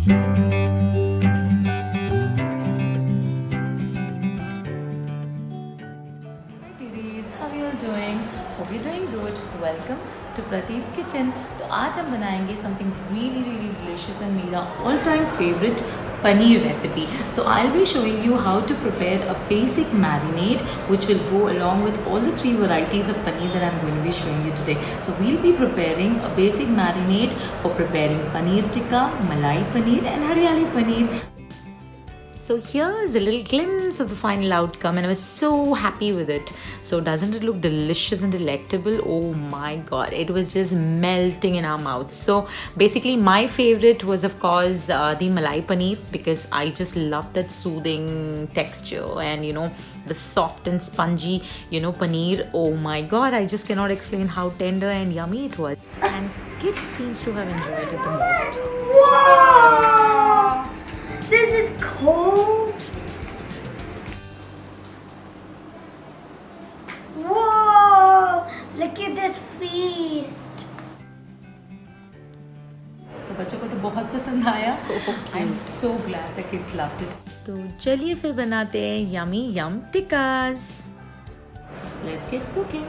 How you all doing? Hope you're doing good. Welcome to Prati's Kitchen. तो आज हम बनाएंगे something really delicious and मेरा all-time favorite paneer recipe. So I'll be showing you how to prepare a basic marinade which will go along with all the 3 varieties of paneer that I'm going to be showing you today. So we'll be preparing a basic marinade for preparing paneer tikka, malai paneer and haryali paneer. So here is a little glimpse of the final outcome and I was so happy with it. So doesn't it look delicious and delectable? Oh my god, it was just melting in our mouths. So basically my favorite was of course the malai paneer, because I just love that soothing texture and the soft and spongy paneer. Oh my god, I just cannot explain how tender and yummy it was, and kids seems to have enjoyed it the most. Wow! This is cold. Whoa! Look at this feast. तो बच्चों को तो बहुत पसंद आया. I'm so glad the kids loved it. तो चलिए फिर बनाते हैं yummy yum tikkas. Let's get cooking.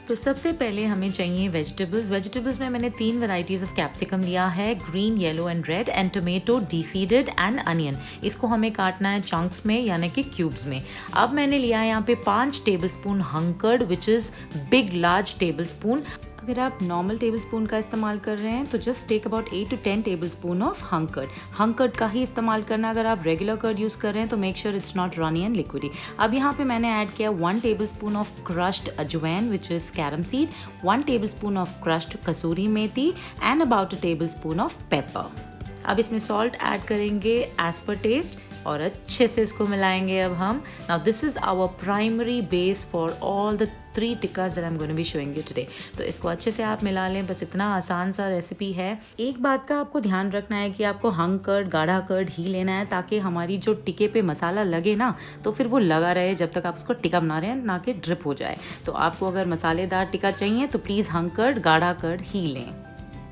तो सबसे पहले हमें चाहिए वेजिटेबल्स में मैंने 3 वैरायटीज ऑफ कैप्सिकम लिया है, green, yellow and red, and tomato deseeded and onion. इसको हमें काटना है चंक्स में यानी कि क्यूब्स में. अब मैंने लिया है यहाँ पे 5 tablespoon हंकर्ड which is big large tablespoon. अगर आप नॉर्मल टेबलस्पून का इस्तेमाल कर रहे हैं तो just take about 8 to 10 tablespoon of hung curd का ही इस्तेमाल करना. अगर आप रेगुलर कर्ड यूज़ कर रहे हैं तो make sure it's not runny and liquidy. अब यहाँ पे मैंने ऐड किया 1 tablespoon of crushed ajwain which is carom seed, 1 tablespoon of crushed kasuri methi and about 1 tablespoon of pepper. अब इसमें सॉल्ट ऐड करेंगे एज पर टेस्ट और अच्छे से इसको मिलाएंगे अब हम. Now this is our primary base for all the 3 tikkas that I am going to be showing you today. तो इसको अच्छे से आप मिला लें. बस इतना आसान सा रेसिपी है. एक बात का आपको ध्यान रखना है कि आपको हंग कर्ड, गाढ़ा कर्ड ही लेना है ताकि हमारी जो टिक्के पे मसाला लगे ना तो फिर वो लगा रहे जब तक आप उसको टिक्का बना रहे हैं, ना कि ड्रिप हो जाए. तो आपको अगर मसालेदार टिक्का चाहिए तो प्लीज़ हंग कर्ड, गाढ़ा कर्ड ही लें.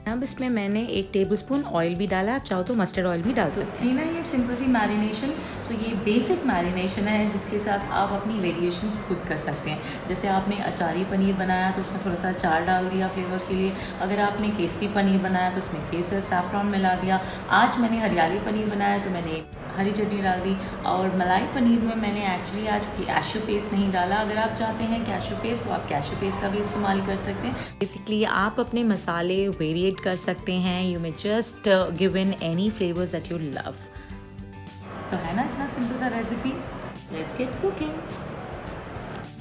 अब इसमें मैंने 1 टेबलस्पून ऑयल भी डाला. आप चाहो तो मस्टर्ड ऑयल भी डाल सकते हैं. ये सिंपल सी मैरिनेशन. सो ये बेसिक मैरिनेशन है जिसके साथ आप अपनी वेरिएशंस खुद कर सकते हैं. जैसे आपने अचारी पनीर बनाया तो उसमें थोड़ा सा अचार डाल दिया फ्लेवर के लिए. अगर आपने केसरी पनीर बनाया तो उसमें केसर सैफरॉन मिला दिया. आज मैंने हरियाली पनीर बनाया तो मैंने हरी चटनी डाल दी. और मलाई पनीर में मैंने एक्चुअली आज कैशू पेस्ट नहीं डाला. अगर आप चाहते हैं कैशू पेस्ट तो आप कैशू पेस्ट का भी इस्तेमाल कर सकते हैं. बेसिकली आप अपने मसाले वेरिएट कर सकते हैं. You may just give in any flavours that you love. तो है ना इतना सिंपल सा रेसिपी. Let's get cooking.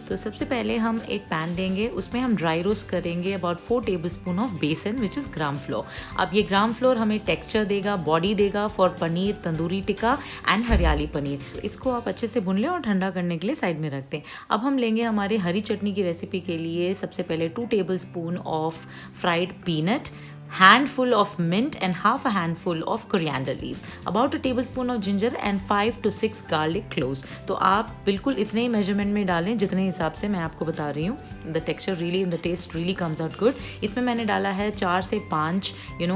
तो सबसे पहले हम एक पैन लेंगे, उसमें हम ड्राई रोस्ट करेंगे अबाउट 4 टेबलस्पून ऑफ बेसन विच इज़ ग्राम फ्लोर. अब ये ग्राम फ्लोर हमें टेक्सचर देगा, बॉडी देगा फॉर पनीर तंदूरी टिक्का एंड हरियाली पनीर. इसको आप अच्छे से भून लें और ठंडा करने के लिए साइड में रखते हैं. अब हम लेंगे हमारे हरी चटनी की रेसिपी के लिए सबसे पहले 2 tablespoon of fried peanut, handful of mint and half a handful of coriander leaves, about 1 tablespoon of ginger and 5 to 6 garlic cloves. तो आप बिल्कुल इतने ही मेजरमेंट में डालें जितने हिसाब से मैं आपको बता रही हूँ. The texture really the test really comes out good. इसमें मैंने डाला है 4 से 5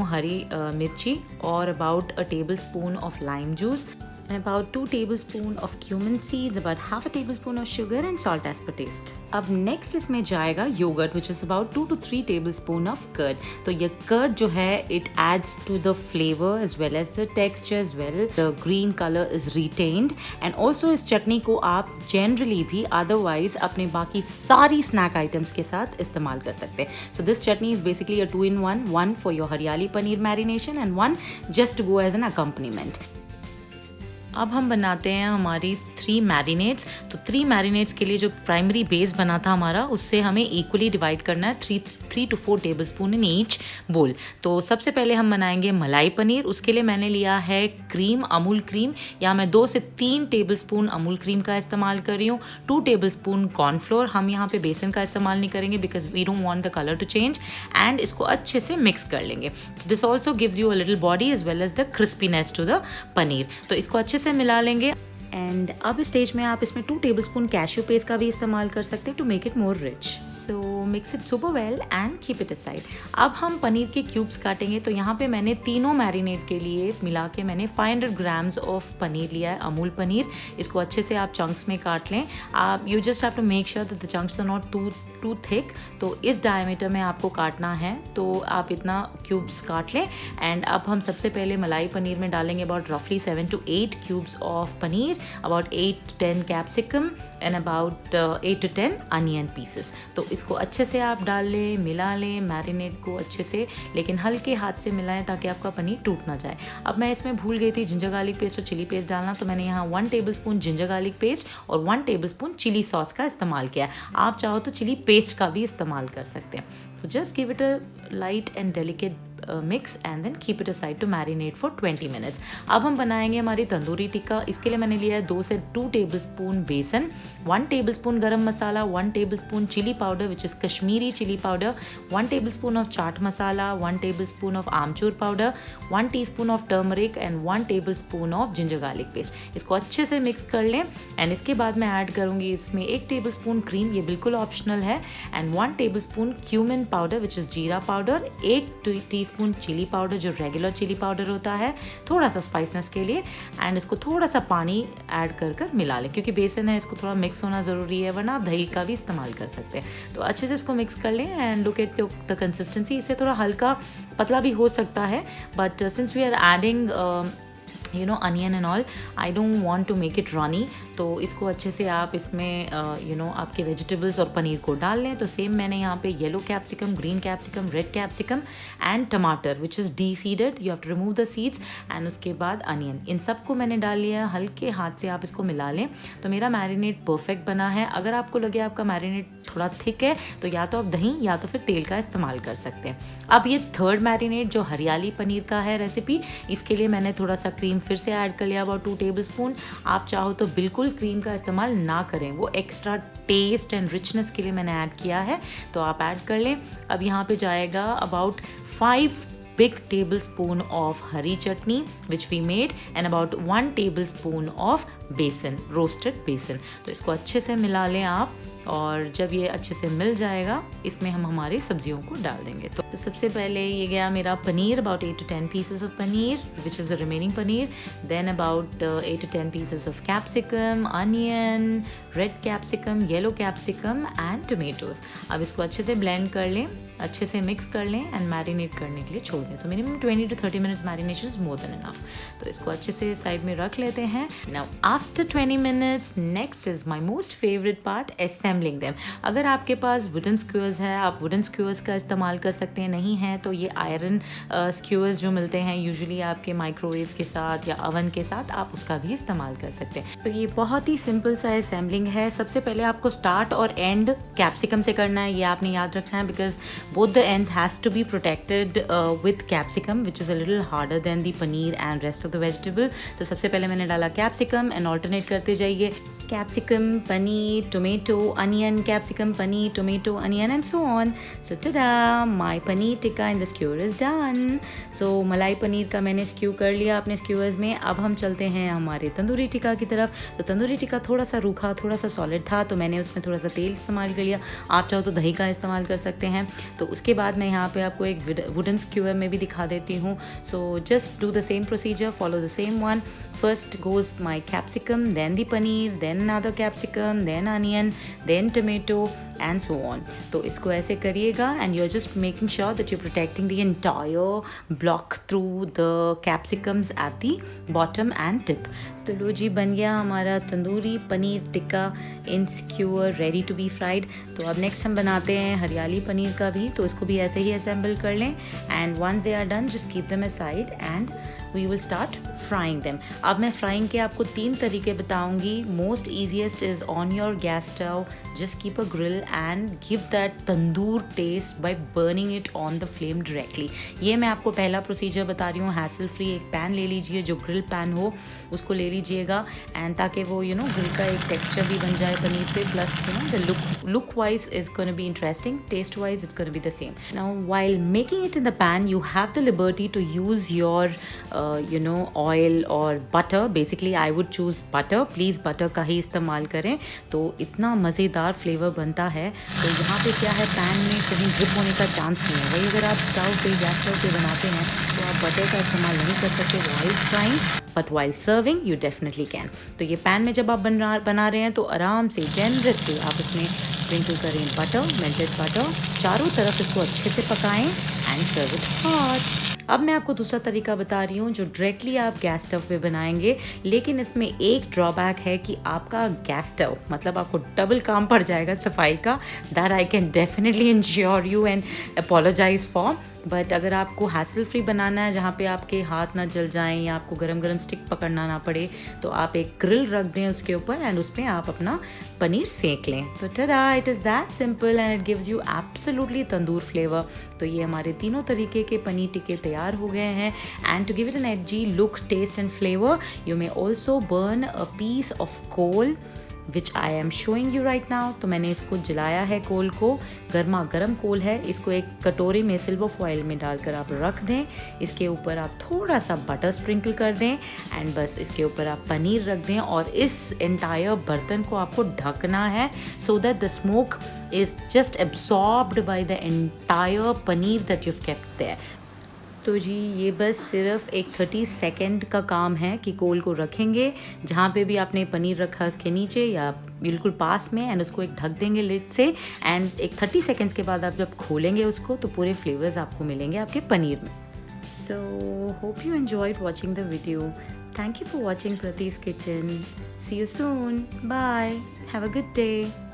हरी मिर्ची और about 1 tablespoon of lime juice and about 2 tablespoon of cumin seeds, about half a tablespoon of sugar and salt as per taste. अब next इसमें जाएगा yogurt which is about 2 to 3 tablespoon of curd. तो ये curd जो है it adds to the flavor as well as the texture as well. The green color is retained and also इस चटनी को आप generally भी otherwise अपने बाकी सारी snack items के साथ इस्तेमाल कर सकते हैं. So this chutney is basically a 2-in-1, one for your haryali paneer marination and one just to go as an accompaniment. अब हम बनाते हैं हमारी 3 मैरिनेड्स. तो 3 मैरिनेड्स के लिए जो प्राइमरी बेस बना था हमारा उससे हमें इक्वली डिवाइड करना है 3 to 4 टेबलस्पून इन ईच बोल. तो सबसे पहले हम बनाएंगे मलाई पनीर. उसके लिए मैंने लिया है क्रीम, अमूल क्रीम. यहाँ मैं 2 से 3 टेबलस्पून अमूल क्रीम का इस्तेमाल कर रही हूँ. 2 टेबलस्पून कॉर्नफ्लोर. हम यहाँ पे बेसन का इस्तेमाल नहीं करेंगे because we don't want the colour to change. And इसको अच्छे से मिक्स कर लेंगे. This also gives you a little body as well as the crispiness to the paneer. तो इसको अच्छे से मिला लेंगे. एंड अब इस स्टेज में आप इसमें 2 टेबलस्पून कैश्यू पेस्ट का भी इस्तेमाल कर सकते हैं to make it more rich. So mix it super well and keep it aside. अब हम पनीर के क्यूब्स काटेंगे। तो यहाँ पे मैंने तीनों मैरिनेट के लिए मिला के मैंने 500 ग्राम्स ऑफ पनीर लिया है, अमूल पनीर। इसको अच्छे से आप चंक्स में काट लें। आप you just have to make sure that the chunks are not too thick. तो इस डायमीटर में आपको काटना है, तो आप इतना क्यूब्स काट लें। एंड अब हम सबसे पहले मलाई पनीर में डालेंगे अबाउट रफली 7 to 8 cubes of paneer, about 8 to 10 capsicum and about 8 to 10 onion pieces. तो इसको अच्छे से आप डाल लें, मिला लें मैरिनेट को अच्छे से, लेकिन हल्के हाथ से मिलाएं ताकि आपका पनीर टूट ना जाए। अब मैं इसमें भूल गई थी जिंजर गार्लिक पेस्ट और चिली पेस्ट डालना, तो मैंने यहाँ 1 टेबलस्पून जिंजर गार्लिक पेस्ट और 1 टेबलस्पून चिली सॉस का इस्तेमाल किया। आप चाहो तो चिली पेस्ट का भी इस्तेमाल कर सकते हैं। So just give it a light and delicate mix and then keep it aside to marinate for 20 minutes. अब हम बनाएंगे हमारी तंदूरी टिक्का। इसके लिए मैंने लिया है 2 से 2 टेबलस्पून बेसन, 1 tablespoon garam masala, 1 tablespoon chilli powder which is Kashmiri chilli powder, 1 tablespoon of chaat masala, 1 tablespoon of amchur powder, 1 teaspoon of turmeric and 1 tablespoon of ginger garlic paste. इसको अच्छे से मिक्स कर लें। एंड इसके बाद मैं ऐड करूँगी इसमें 1 टेबलस्पून क्रीम, ये बिल्कुल ऑप्शनल है, and 1 tablespoon cumin powder which is जीरा पाउडर, 1 टीस्पून चिली पाउडर जो रेगुलर चिली पाउडर होता है, थोड़ा सा स्पाइसनेस के लिए। एंड इसको थोड़ा सा पानी ऐड कर मिला लें, क्योंकि बेसन है इसको थोड़ा मिक्स होना ज़रूरी है, वरना आप दही का भी इस्तेमाल कर सकते हैं। तो अच्छे से इसको मिक्स कर लें and look at the consistency. इससे थोड़ा हल्का पतला भी हो सकता है, but since we are adding onion and all, I don't want to make it runny। तो इसको अच्छे से आप इसमें आपके वेजिटेबल्स और पनीर को डाल लें। तो सेम मैंने यहाँ पे yellow capsicum, green capsicum, red capsicum and tamatar which is deseeded, you have to remove the seeds, and उसके बाद अनियन, इन सबको मैंने डाल लिया। हल्के हाथ से आप इसको मिला लें। तो मेरा मैरिनेट परफेक्ट बना है। अगर आपको लगे आपका मैरिनेट थोड़ा थिक है तो या तो आप दही या तो फिर तेल का इस्तेमाल कर सकते हैं। अब ये थर्ड मैरिनेट जो हरियाली पनीर का है रेसिपी, इसके लिए मैंने थोड़ा सा क्रीम फिर से ऐड कर लिया, अबाउट 2 टेबलस्पून। आप चाहो तो बिल्कुल क्रीम का इस्तेमाल ना करें, वो एक्स्ट्रा टेस्ट एंड रिचनेस के लिए मैंने ऐड किया है, तो आप ऐड कर लें। अब यहाँ पे जाएगा about 5 big tablespoon of Hari chutney which we made and about 1 tablespoon of बेसन, roasted बेसन। तो इसको अच्छे से मिला लें आप, और जब ये अच्छे से मिल जाएगा इसमें हम हमारी सब्जियों को डाल देंगे। तो सबसे पहले ये गया मेरा paneer, about 8 to 10 pieces of paneer which is the remaining paneer, then about 8 to 10 pieces of capsicum, onion, red capsicum, yellow capsicum and tomatoes. अब इसको अच्छे से ब्लेंड कर लें, अच्छे से मिक्स कर लें एंड मैरिनेट करने के लिए छोड़ दें। तो minimum 20 to 30 minutes marination is more than enough. तो इसको अच्छे से साइड में रख लेते हैं। Now after 20 minutes next is my most favourite part, assembling them. अगर आपके पास वुडन स्क्यूअर्स है, आप वुडन स्क्यूअर्स का इस्तेमाल कर सकते हैं। नहीं है तो ये आयरन स्क्यूअर्स जो मिलते हैं यूजुअली आपके माइक्रोवेव के साथ या अवन के साथ, आप उसका भी इस्तेमाल कर सकते हैं। तो ये बहुत ही सिंपल सा असेंबलिंग है। सबसे पहले आपको स्टार्ट और एंड कैप्सिकम से करना है, ये आपने याद रखना है, because both the ends has to be protected with capsicum which is a little harder than the paneer and rest of the vegetable। तो सबसे पहले मैंने डाला कैप्सिकम एंड ऑल्टरनेट करते जाइए, capsicum, paneer, tomato, onion, capsicum, paneer, tomato, onion and so on. So tada, my paneer tikka in the skewer is done. So malai paneer का मैंने skew कर लिया अपने स्क्यूअर्स में। अब हम चलते हैं हमारे तंदूरी टिक्का की तरफ। तो तंदूरी टिक्का थोड़ा सा रूखा, थोड़ा सा सॉलिड था, तो मैंने उसमें थोड़ा सा तेल इस्तेमाल कर लिया। आप चाहो तो दही का इस्तेमाल कर सकते हैं। तो उसके बाद मैं यहाँ पे आपको एक वुडन स्क्यूअर में भी दिखा देती हूँ। So just do the same procedure, follow the same one. First goes my capsicum, then the paneer, then another capsicum, then onion, then tomato and so on। तो इसको ऐसे करिएगा and you're just making sure that you're protecting the entire block through the capsicums at the bottom and tip। तो लो जी, बन गया हमारा tandoori paneer tikka in skewer, ready to be fried. तो अब नेक्स्ट हम बनाते हैं हरियाली पनीर का भी। तो इसको भी ऐसे ही असेंबल कर लें and once they are done just keep them aside and we will start frying them. अब मैं फ्राइंग के आपको 3 तरीके बताऊंगी। Most easiest is on your gas stove, just keep a grill and give that tandoor taste by burning it on the flame directly. ये मैं आपको पहला प्रोसीजर बता रही हूँ, हैसल फ्री। एक पैन ले लीजिए जो ग्रिल पैन हो, उसको ले लीजिएगा एंड ताकि वो ग्रिल का एक टेक्सचर भी बन जाए पनीर पे, plus the look wise is going to be interesting, taste wise it's going to be the same। Now while making it in the pan you have the liberty to use your oil और butter. Basically I would choose butter. Please butter का ही इस्तेमाल करें, तो इतना मज़ेदार flavour बनता है. तो यहाँ पे क्या है, पैन में कहीं ड्रिप होने का चांस नहीं है. वही अगर आप स्टोव पे, गैस स्टोव पे बनाते हैं तो आप बटर का इस्तेमाल नहीं कर सकते while frying, but while serving you definitely can. तो ये पैन में जब आप बना रहे हैं तो आराम से जेनरसली आप इसमें स्प्रिंकल करें बटर, मेल्टेड बटर. चारों तरफ इसको अच्छे से पकाएं एंड सर्व इट हॉट. अब मैं आपको दूसरा तरीका बता रही हूँ जो डायरेक्टली आप गैस स्टव पे बनाएंगे, लेकिन इसमें एक ड्रॉबैक है कि आपका गैस स्टव, मतलब आपको डबल काम पड़ जाएगा सफाई का. That I can definitely ensure you and apologise for. But अगर आपको हैसल फ्री बनाना है, जहाँ पे आपके हाथ ना जल जाएं या आपको गरम गरम स्टिक पकड़ना ना पड़े, तो आप एक ग्रिल रख दें उसके ऊपर एंड उस पर आप अपना पनीर सेक लें. तो tada, it is that simple and it gives you absolutely tandoor flavour. तो ये हमारे तीनों तरीके के पनीर टिक्के तैयार हो गए हैं. And to give it an edgy look, taste and flavour, you may also burn a piece of coal which I am showing you right now. तो मैंने इसको जलाया है कोल को, गर्मा गर्म कोल है. इसको एक कटोरी में सिल्वर फॉइल में डालकर आप रख दें. इसके ऊपर आप थोड़ा सा बटर स्प्रिंकल कर दें एंड बस इसके ऊपर आप पनीर रख दें और इस एंटायर बर्तन को आपको ढकना है so that the smoke is just absorbed by the entire paneer that you've kept there. तो जी ये बस सिर्फ एक 30 सेकेंड का काम है कि कोल को रखेंगे जहाँ पे भी आपने पनीर रखा उसके नीचे या बिल्कुल पास में, एंड उसको एक ढक देंगे लिड से. एंड एक 30 सेकेंड्स के बाद आप जब खोलेंगे उसको तो पूरे फ्लेवर्स आपको मिलेंगे आपके पनीर में. So hope you enjoyed watching the video. Thank you for watching Prati's Kitchen. See you soon. Bye. Have a good day.